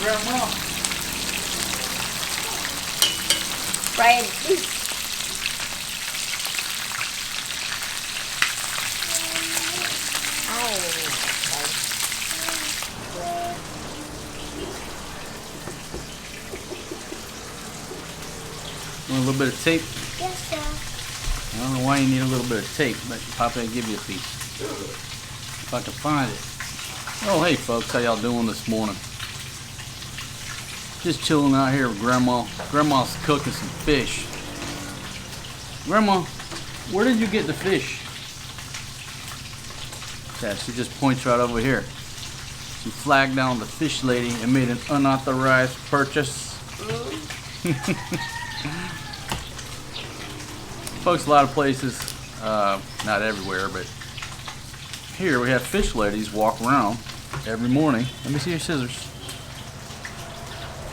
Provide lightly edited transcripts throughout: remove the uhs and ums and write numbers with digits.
Grandma. Fried fish. Want a little bit of tape? Yes, sir. I don't know why you need a little bit of tape, but Papa will give you a piece. If I can find it. Oh, hey folks, how y'all doing this morning? Just chilling out here with Grandma. Grandma's cooking some fish. Grandma, where did you get the fish? Yeah, she just points right over here. She flagged down the fish lady and made an unauthorized purchase. Folks, a lot of places, not everywhere, but here we have fish ladies walk around every morning. Let me see your scissors.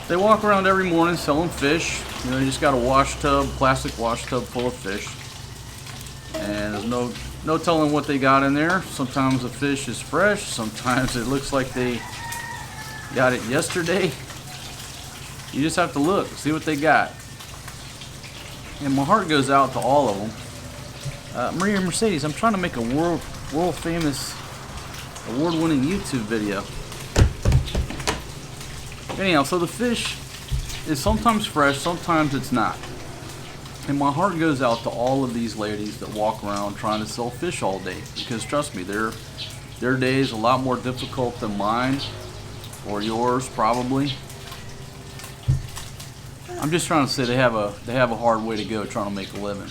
They walk around every morning selling fish. You know, you just got a wash tub, plastic wash tub full of fish. And there's no telling what they got in there. Sometimes the fish is fresh. Sometimes it looks like they got it yesterday. You just have to look, see what they got. And my heart goes out to all of them. Maria Mercedes, I'm trying to make a world famous, award-winning YouTube video. Anyhow, so the fish is sometimes fresh, sometimes it's not. And my heart goes out to all of these ladies that walk around trying to sell fish all day. Because trust me, their day is a lot more difficult than mine, or yours probably. I'm just trying to say they have a hard way to go trying to make a living,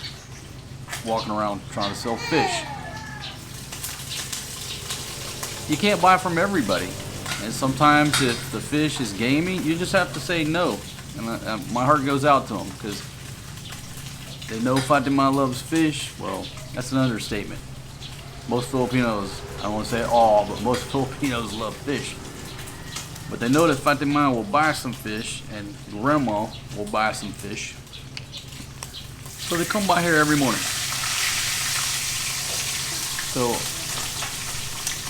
walking around trying to sell fish. You can't buy from everybody, and sometimes if the fish is gamey, you just have to say no. And my heart goes out to them because they know Fatima loves fish. Well, that's an understatement. Most Filipinos, I don't want to say all, but most Filipinos love fish. But they know that Fatima will buy some fish and Grandma will buy some fish. So they come by here every morning. So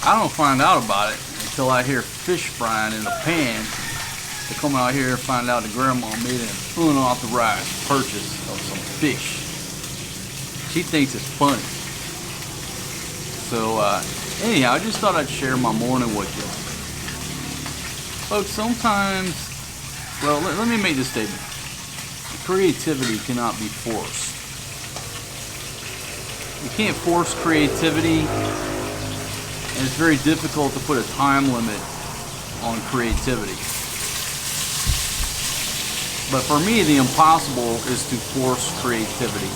I don't find out about it until I hear fish frying in a pan. They come out here and find out that Grandma made an unauthorized purchase of some fish. She thinks it's funny. So anyhow, I just thought I'd share my morning with you. Folks, sometimes, well, let me make this statement. Creativity cannot be forced. You can't force creativity, and it's very difficult to put a time limit on creativity. But for me, the impossible is to force creativity.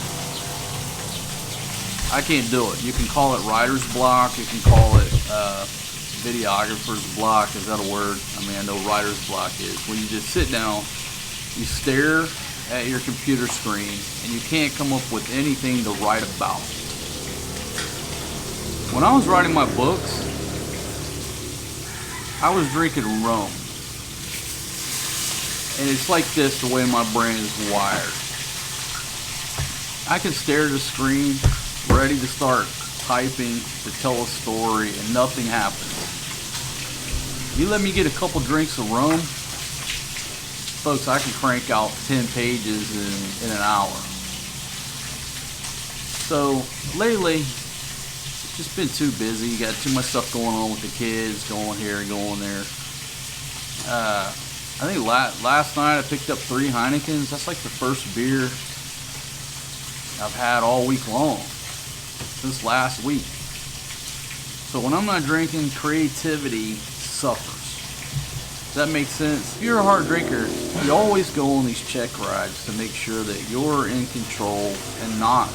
I can't do it. You can call it writer's block, you can call it videographer's block. Is that a word? I mean, I know writer's block is when you just sit down, you stare at your computer screen, and you can't come up with anything to write about. When I was writing my books, I was drinking rum. And it's like this, the way my brain is wired. I can stare at the screen, ready to start typing to tell a story, and nothing happens. You let me get a couple drinks of rum, folks, I can crank out 10 pages in an hour. So lately, it's just been too busy. You got too much stuff going on with the kids, going here, going there. I think last night I picked up 3 Heinekens. That's like the first beer I've had all week long, since last week. So when I'm not drinking, creativity suffers. Does that make sense? If you're a hard drinker, you always go on these check rides to make sure that you're in control and not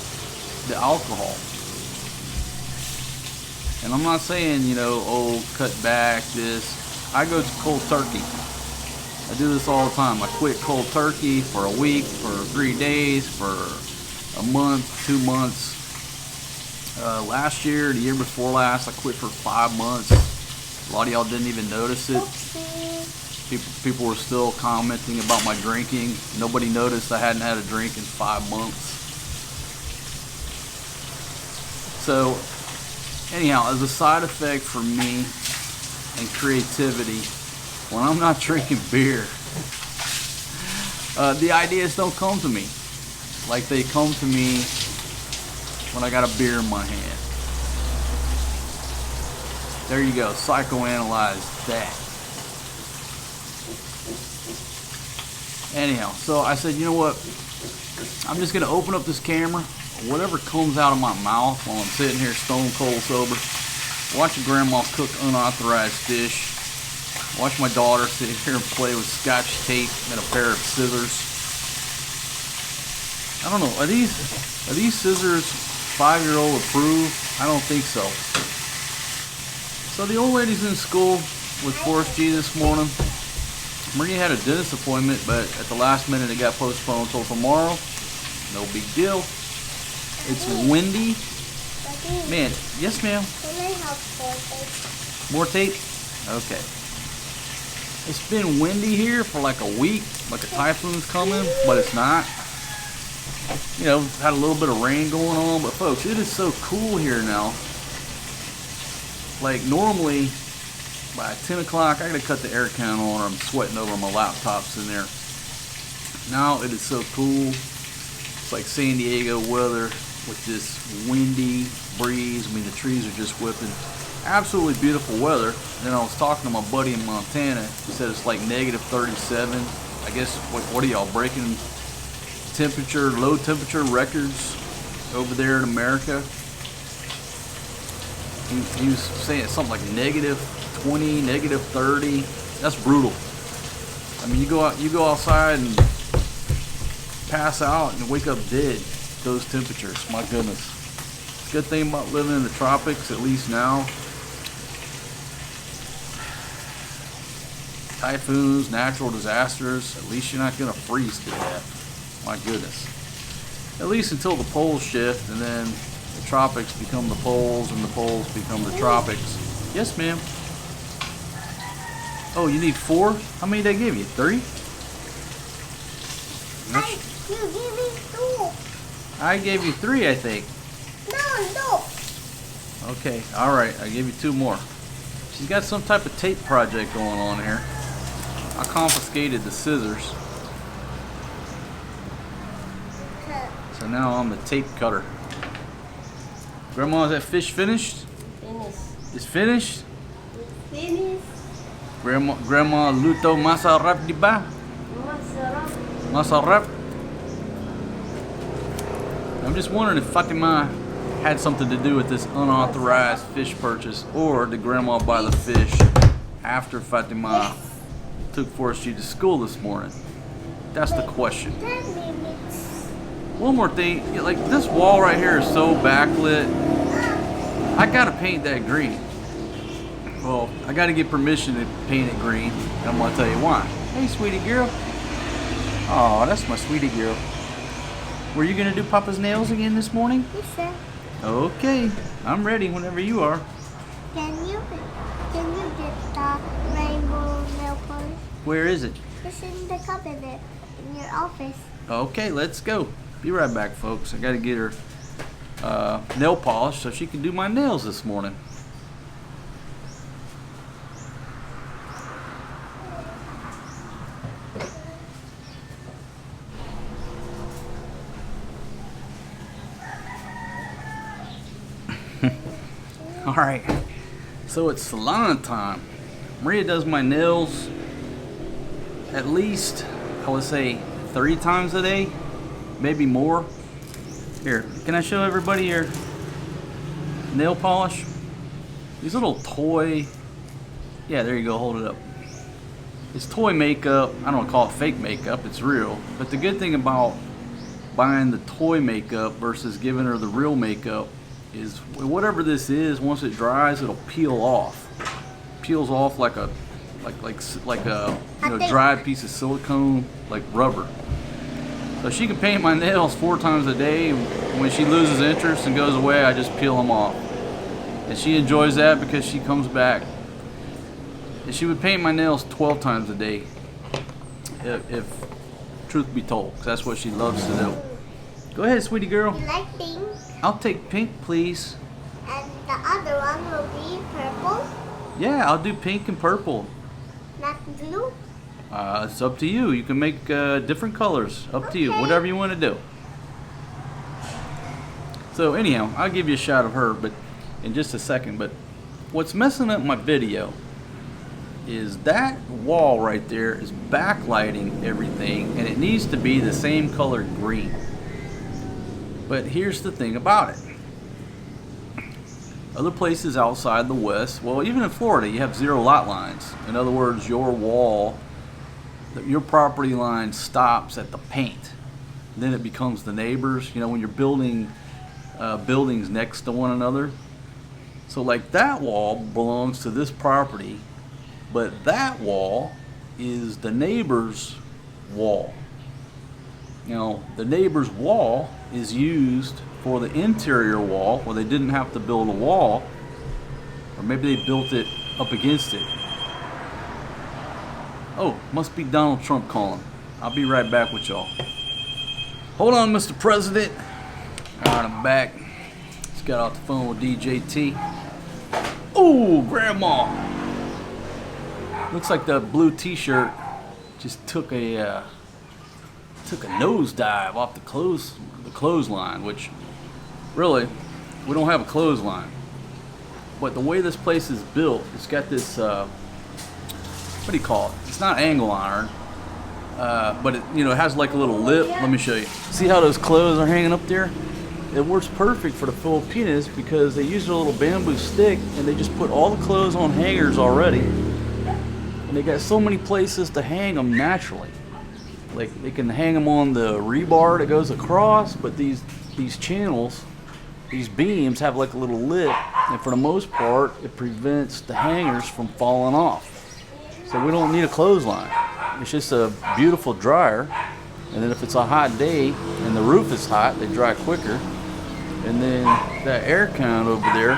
the alcohol. And I'm not saying, you know, oh, cut back this. I go to cold turkey. I do this all the time. I quit cold turkey for a week, for 3 days, for a month, 2 months. Last year, the year before last, I quit for 5 months. A lot of y'all didn't even notice it. People were still commenting about my drinking. Nobody noticed I hadn't had a drink in 5 months. So, anyhow, as a side effect for me and creativity, when I'm not drinking beer, the ideas don't come to me like they come to me when I got a beer in my hand. There you go, psychoanalyze that. Anyhow, so I said, you know what? I'm just gonna open up this camera. Whatever comes out of my mouth while I'm sitting here stone cold sober, watching Grandma cook unauthorized fish, watch my daughter sit here and play with scotch tape and a pair of scissors. I don't know, are these scissors 5-year-old approved? I don't think so. So the old lady's in school with Forrest G this morning. Maria had a dentist appointment, but at the last minute it got postponed until tomorrow. No big deal. It's windy. Man, yes ma'am. Can I have More tape? Okay. It's been windy here for like a week, like a typhoon's coming, but it's not. You know, had a little bit of rain going on, but folks, it is so cool here now. Like normally, by 10 o'clock, I gotta cut the air count on or I'm sweating over my laptops in there. Now it is so cool. It's like San Diego weather with this windy breeze. I mean, the trees are just whipping. Absolutely beautiful weather. Then I was talking to my buddy in Montana. He said it's like negative 37. I guess, what are y'all breaking temperature, low temperature records over there in America? He was saying something like negative 20, negative 30. That's brutal. I mean, you go outside and pass out and wake up dead. Those temperatures, my goodness. Good thing about living in the tropics, at least now. Typhoons, natural disasters, at least you're not gonna freeze to death. My goodness. At least until the poles shift and then the tropics become the poles and the poles become the tropics. Yes, ma'am. Oh, you need 4? How many did they give you? 3? You give me 2. I gave you 3, I think. No. Okay, alright, I give you 2 more. She's got some type of tape project going on here. I confiscated the scissors. So now I'm the tape cutter. Grandma, is that fish finished? Finish. It's finished? Finish. Grandma luto masarap, di ba? Masarap. Masarap. I'm just wondering if Fatima had something to do with this unauthorized fish purchase, or did Grandma buy the fish after Fatima took Forrest G to school this morning? That's the question. 10 minutes. One more thing, like this wall right here is so backlit. I gotta paint that green. Well, I gotta get permission to paint it green. And I'm gonna tell you why. Hey, sweetie girl. Oh, that's my sweetie girl. Were you gonna do Papa's nails again this morning? Yes, sir. Okay, I'm ready whenever you are. Can you get the rainbow nail polish? Where is it? It's in the cabinet in your office. Okay, let's go. Be right back, folks. I gotta get her nail polish so she can do my nails this morning. Alright, so it's salon time. Maria does my nails at least, I would say, 3 times a day, maybe more. Here, can I show everybody your nail polish? These little toy, yeah, there you go, hold it up. It's toy makeup. I don't call it fake makeup, it's real. But the good thing about buying the toy makeup versus giving her the real makeup is whatever this is, once it dries, it'll peel off. Peels off like a dried piece of silicone, like rubber. So she can paint my nails 4 times a day. When she loses interest and goes away, I just peel them off. And she enjoys that because she comes back. And she would paint my nails 12 times a day, if truth be told, 'cause that's what she loves to do. Go ahead, sweetie girl. You like pink? I'll take pink, please. And the other one will be purple? Yeah, I'll do pink and purple. Not blue? It's up to you. You can make different colors. Up to you. Whatever you want to do. So anyhow, I'll give you a shot of her, but in just a second. But what's messing up my video is that wall right there is backlighting everything, and it needs to be the same color green. But here's the thing about it. Other places outside the West, well, even in Florida, you have zero lot lines. In other words, your wall, your property line stops at the paint. Then it becomes the neighbors. You know, when you're building buildings next to one another. So like that wall belongs to this property, but that wall is the neighbor's wall. Now, the neighbor's wall is used for the interior wall, where they didn't have to build a wall, or maybe they built it up against it. Oh, must be Donald Trump calling. I'll be right back with y'all. Hold on, Mr. President. All right, I'm back. Just got off the phone with DJT. Ooh, Grandma. Looks like the blue T-shirt just took a nosedive off the clothesline, which really we don't have a clothesline. But the way this place is built, it's got this what do you call it? It's not angle iron, but it, you know, it has like a little lip. Let me show you. See how those clothes are hanging up there? It works perfect for the Filipinas because they use a little bamboo stick and they just put all the clothes on hangers already, and they got so many places to hang them naturally. Like they can hang them on the rebar that goes across, but these channels, these beams have like a little lip, and for the most part it prevents the hangers from falling off. So we don't need a clothesline. It's just a beautiful dryer, and then if it's a hot day and the roof is hot, they dry quicker. And then that air count over there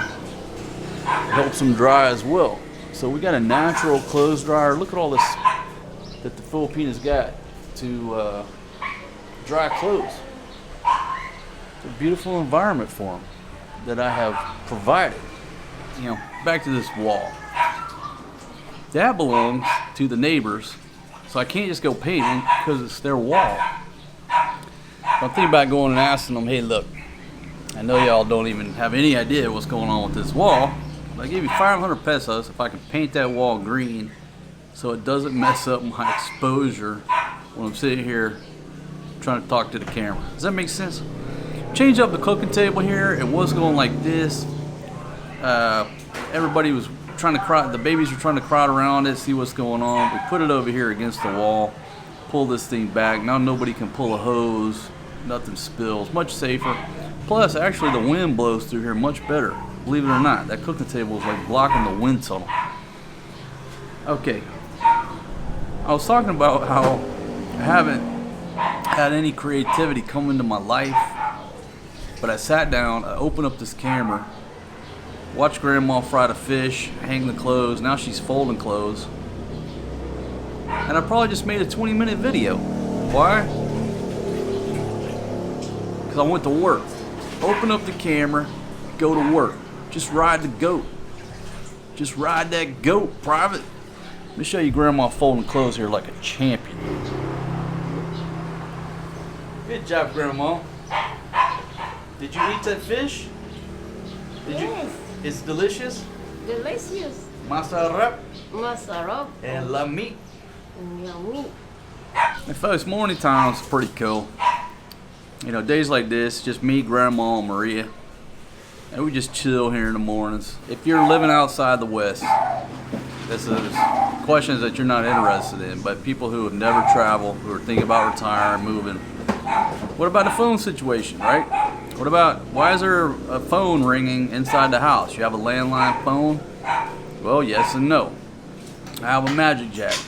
helps them dry as well. So we got a natural clothes dryer. Look at all this that the Filipinos got to dry clothes. It's a beautiful environment for them that I have provided. You know, back to this wall. That belongs to the neighbors, so I can't just go painting because it's their wall. I'm thinking about going and asking them, hey, look, I know y'all don't even have any idea what's going on with this wall, but I give you 500 pesos if I can paint that wall green so it doesn't mess up my exposure when I'm sitting here trying to talk to the camera. Does that make sense? Change up the cooking table here. It was going like this. Everybody was trying to crowd, the babies were trying to crowd around it, see what's going on. We put it over here against the wall, pull this thing back. Now nobody can pull a hose, nothing spills, much safer. Plus, actually the wind blows through here much better. Believe it or not, that cooking table is like blocking the wind tunnel. Okay, I was talking about how I haven't had any creativity come into my life, but I sat down, I opened up this camera, watched Grandma fry the fish, hang the clothes. Now she's folding clothes, and I probably just made a 20-minute video. Why? Because I went to work. Open up the camera, go to work. Just ride the goat. Just ride that goat, private. Let me show you Grandma folding clothes here like a champion. Good job, Grandma. Did you eat that fish? Did Yes. you? It's delicious. Delicious. Masarap Masarap. and la meat. And yummy. And folks, morning time is pretty cool. You know, days like this, just me, Grandma, and Maria, and we just chill here in the mornings. If you're living outside the West, this is questions that you're not interested in, but people who have never traveled, who are thinking about retiring, moving. What about the phone situation, right? What about, why is there a phone ringing inside the house? You have a landline phone? Well, yes and no. I have a Magic Jack.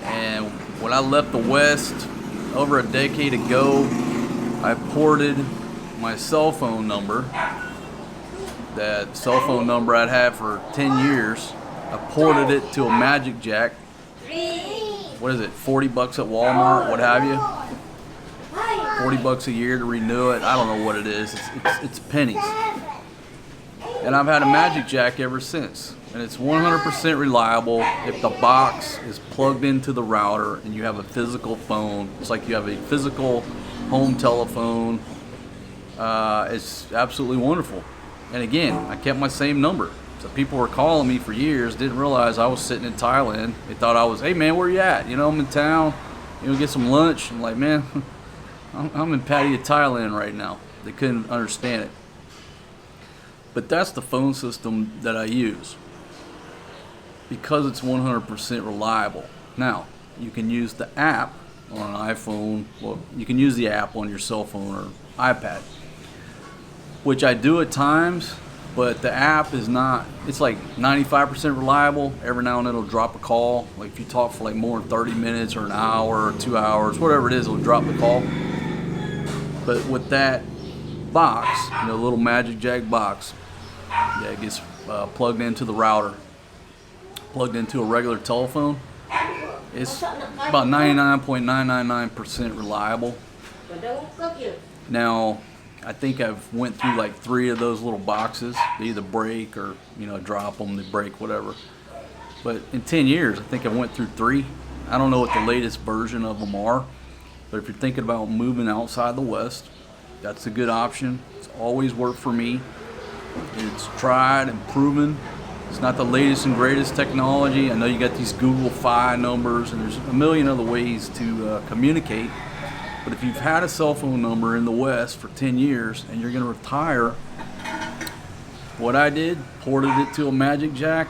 And when I left the West over a decade ago, I ported my cell phone number, that cell phone number I'd had for 10 years. I ported it to a Magic Jack. What is it, 40 bucks at Walmart, what have you? 40 bucks a year to renew it. I don't know what it is. It's pennies. And I've had a Magic Jack ever since. and it's 100% reliable if the box is plugged into the router and you have a physical phone. It's like you have a physical home telephone. It's absolutely wonderful. And again, I kept my same number. So people were calling me for years, didn't realize I was sitting in Thailand. They thought I was, hey man, where you at? You know, I'm in town. You know, get some lunch. I'm like, man, I'm in Pattaya, Thailand right now. They couldn't understand it. But that's the phone system that I use, because it's 100% reliable. Now, you can use the app on an iPhone. Well, you can use the app on your cell phone or iPad, which I do at times, but the app is not, it's like 95% reliable. Every now and then it'll drop a call. Like if you talk for like more than 30 minutes or an hour or 2 hours, whatever it is, it'll drop the call. But with that box, you know, little Magic Jack box, yeah, it gets plugged into the router, plugged into a regular telephone. It's about 99.999% reliable. Now, I think I've went through like 3 of those little boxes. They either break or, you know, drop them, they break, whatever. But in 10 years, I think I went through 3. I don't know what the latest version of them are, but if you're thinking about moving outside the West, that's a good option. It's always worked for me. It's tried and proven. It's not the latest and greatest technology. I know you got these Google Fi numbers, and there's a million other ways to communicate. But if you've had a cell phone number in the West for 10 years and you're going to retire, what I did, ported it to a Magic Jack.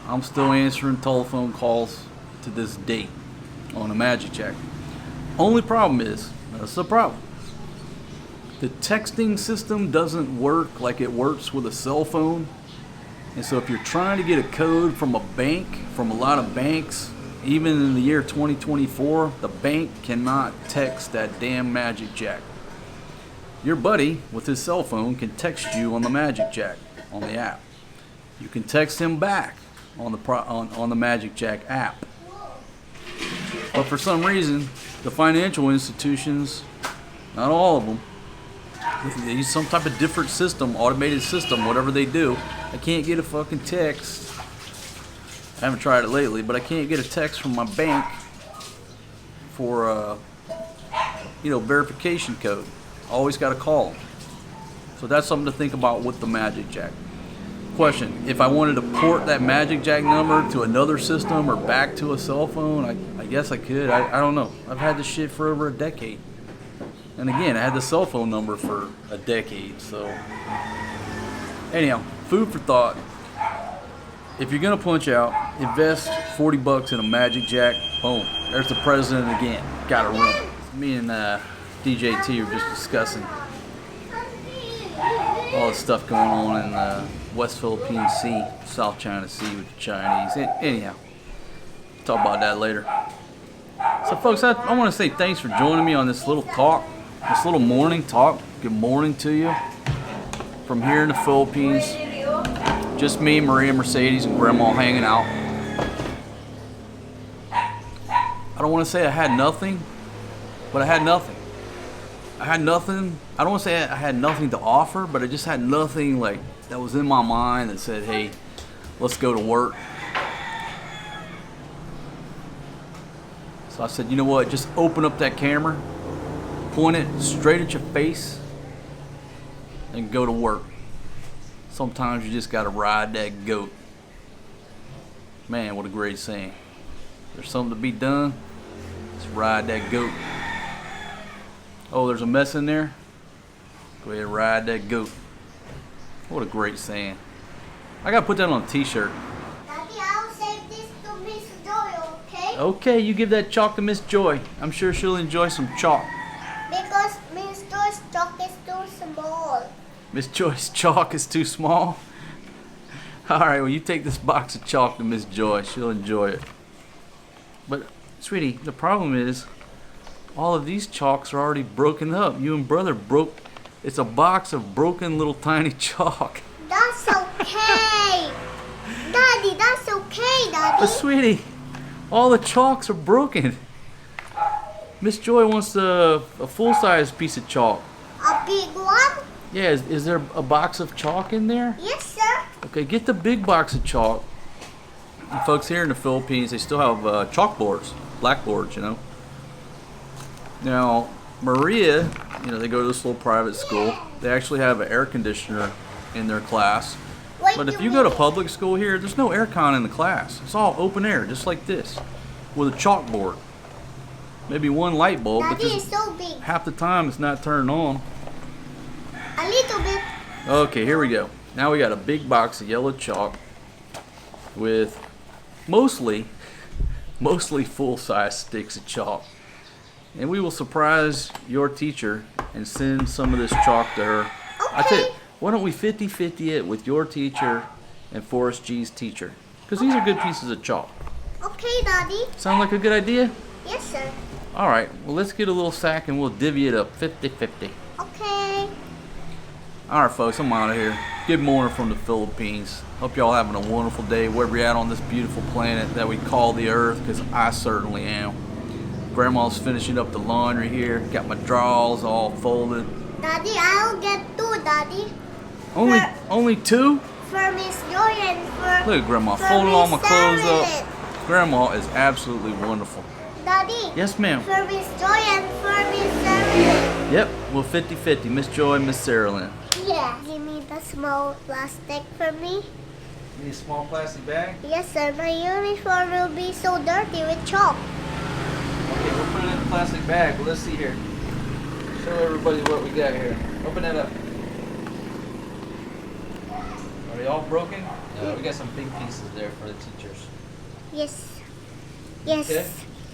I'm still answering telephone calls to this date on a Magic Jack. Only problem is, that's the problem, the texting system doesn't work like it works with a cell phone. And so if you're trying to get a code from a bank, from a lot of banks, even in the year 2024, the bank cannot text that damn Magic Jack. Your buddy with his cell phone can text you on the Magic Jack on the app. You can text him back on the Magic Jack app. But for some reason, the financial institutions, not all of them, they use some type of different system, automated system, whatever they do. I can't get a fucking text. I haven't tried it lately, but I can't get a text from my bank for verification code. Always got to call them. So that's something to think about with the Magic Jack. Question: if I wanted to port that Magic Jack number to another system or back to a cell phone, I guess I could. I don't know. I've had this shit for over a decade. And again, I had the cell phone number for a decade. So anyhow, food for thought. If you're gonna punch out, invest $40 in a Magic Jack. Boom. There's the president again. Gotta run. Me and DJ T were just discussing all the stuff going on in the West Philippine Sea, South China Sea with the Chinese. Anyhow, talk about that later. So folks, I want to say thanks for joining me on this little talk, this little morning talk. Good morning to you from here in the Philippines. Just me, Maria, Mercedes, and Grandma hanging out. I don't want to say I had nothing, but I had nothing. I had nothing. I don't want to say I had nothing to offer, but I just had nothing like that was in my mind that said, hey, let's go to work. So I said, you know what, just open up that camera, point it straight at your face, and go to work. Sometimes you just gotta ride that goat. Man, what a great saying. There's something to be done, let's ride that goat. Oh, there's a mess in there? Go ahead and ride that goat. What a great saying. I gotta put that on a t-shirt. Daddy, I'll save this to Miss Joy, okay? Okay, you give that chalk to Miss Joy. I'm sure she'll enjoy some chalk. Because Miss Joy's chalk is too small. Miss Joy's chalk is too small? Alright, well you take this box of chalk to Miss Joy. She'll enjoy it. But, sweetie, the problem is all of these chalks are already broken up. You and brother broke. It's a box of broken little tiny chalk. That's okay. Daddy, that's okay, Daddy. But sweetie, all the chalks are broken. Miss Joy wants a full-size piece of chalk. A big one? Yeah, is there a box of chalk in there? Yes, sir. Okay, get the big box of chalk And folks, here in the Philippines, they still have chalkboards, blackboards, you know. Now, Maria, you know, they go to this little private school. They actually have an air conditioner in their class. Wait But if a you go to minute. public school here, there's no aircon in the class. It's all open air, just like this, with a chalkboard. Maybe one light bulb, but Daddy is just so big. half the time it's not turned on. A little bit. Okay, here we go. Now we got a big box of yellow chalk with mostly full-size sticks of chalk. And we will surprise your teacher and send some of this chalk to her. I tell you, Okay. why don't we 50-50 it with your teacher and Forrest G's teacher? Because these are good pieces of chalk. Okay, Daddy. Sound like a good idea? Yes, sir. All right, well, let's get a little sack and we'll divvy it up 50-50. Okay. All right, folks, I'm out of here. Good morning from the Philippines. Hope y'all having a wonderful day wherever you're at on this beautiful planet that we call the Earth, because I certainly am. Grandma's finishing up the laundry here. Got my drawers all folded. Daddy, I'll get 2, Daddy. Only 2? For Miss Joy and for... Look at Grandma for folding all my Miss clothes Sarah. up. Grandma is absolutely wonderful. Daddy. Yes, ma'am. For Miss Joy and for Miss Sarah. Yep, well, 50-50. Miss Joy and Miss Sarah Lynn. Yeah. Give me the small plastic for me. Need a small plastic bag? Yes, sir. My uniform will be so dirty with chalk. Okay, we'll put it in a plastic bag. Well, let's see here. Show everybody what we got here. Open that up. Are they all broken? No, we got some big pieces there for the teachers. Yes. Yes. Okay.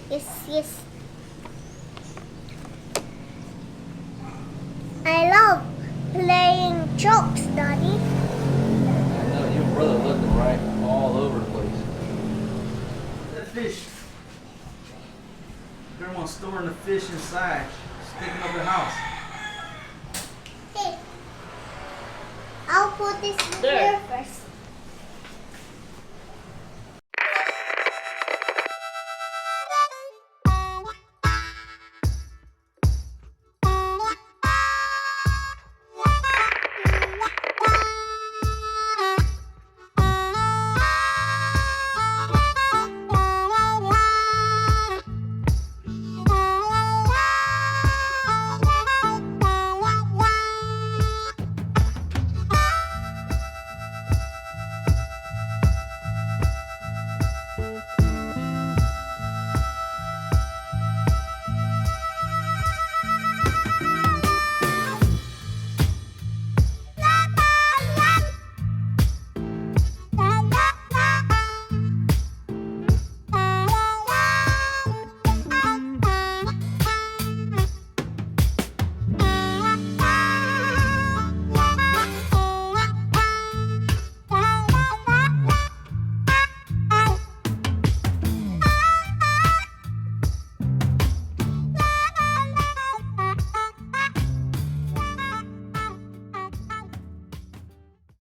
Yes, yes. I love playing chalks, Daddy. I know, your brother looking right all over the place. That fish. Grandma's storing the fish inside, sticking up the house. Hey. I'll put this There. here first.